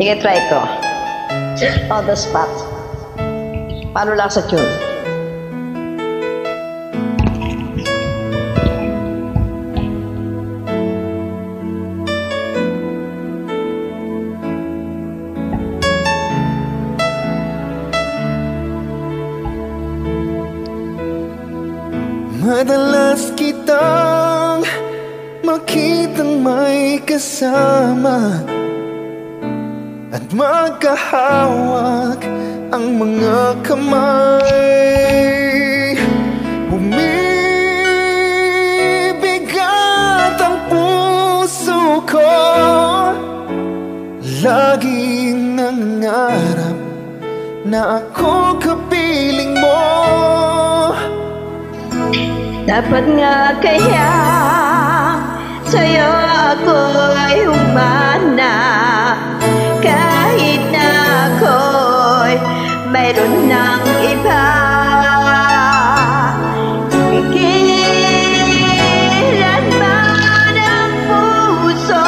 Sige, try ko. On the spot. Paano lang sa tune? Madalas kitang makitang may kasama at magkahawak ang mga kamay. Bumibigat ang puso ko, laging nangangarap na ako kapiling mo. Dapat nga kaya sa'yo ako'y humana, kahit na ako'y mayroon ng iba. Pigilan man ang puso,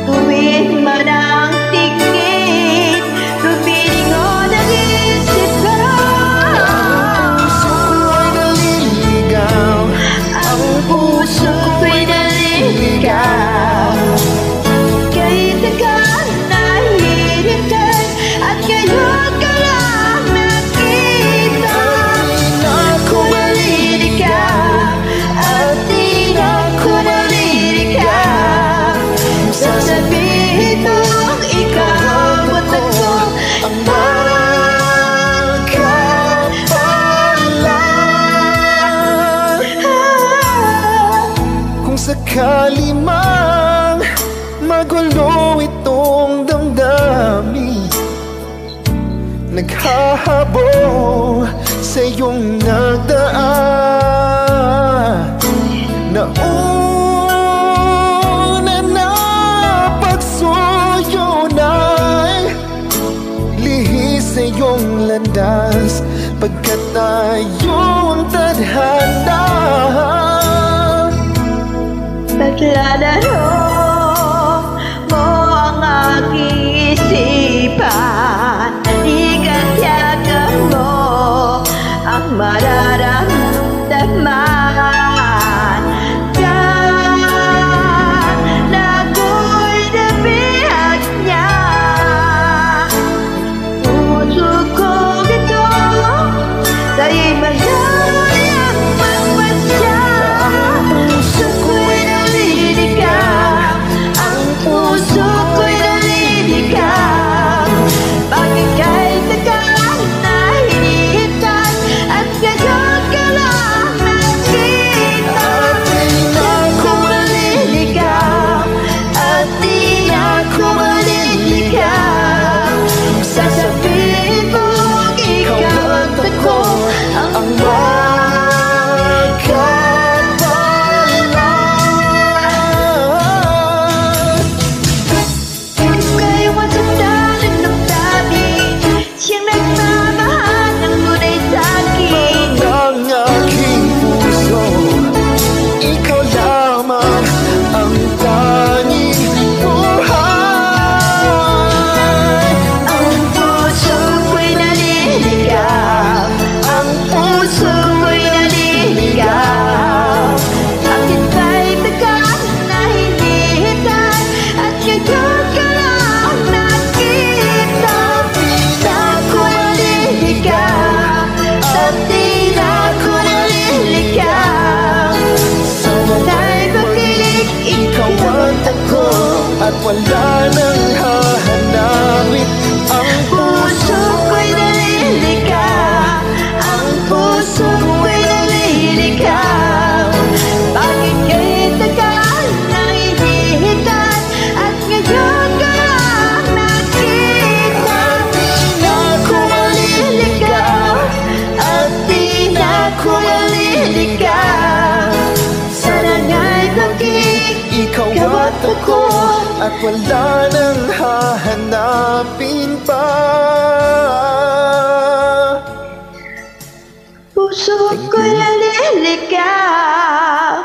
tuwid man ang tingin, lumingon ang isip ko. Puso ko'y naliligaw, kahit agad nahihintay, at ngayon ka lang nakita. Di na ako maliligaw, at di na ako naliligaw. Sasabihin mong ikaw at ako ang sakali mang magulo itong damdamin, naghahabol sa iyong nagdaan. Nauna na pagsuyo na'y lihis sa iyong landas, pagkat tayo ang tadhana. Paglalaro mo ang aking isipan, ikat-yakan mo ang mararamdaman. Kahit na ako'y nabihag niya, puso ko ito sa'yo'y malayang magpasya. Puso ko'y naliligaw, bakit kahit agad na hinihintay, at ngayon ka lang nakita. Di na ako maliligaw, at di na ako maliligaw. Sasabihin mong ikaw at ako ang at wala nang hahanapin. Ang puso ko'y naliligaw, ang puso ko'y naliligaw, bakit kahit agad na hinihintay, at ngayon ka lang nakita. Di na ako maliligaw, at di na ako maliligaw. Sana nga'y bakit ikaw at ako, at wala nang hahanapin pa. Puso ko'y naliligaw.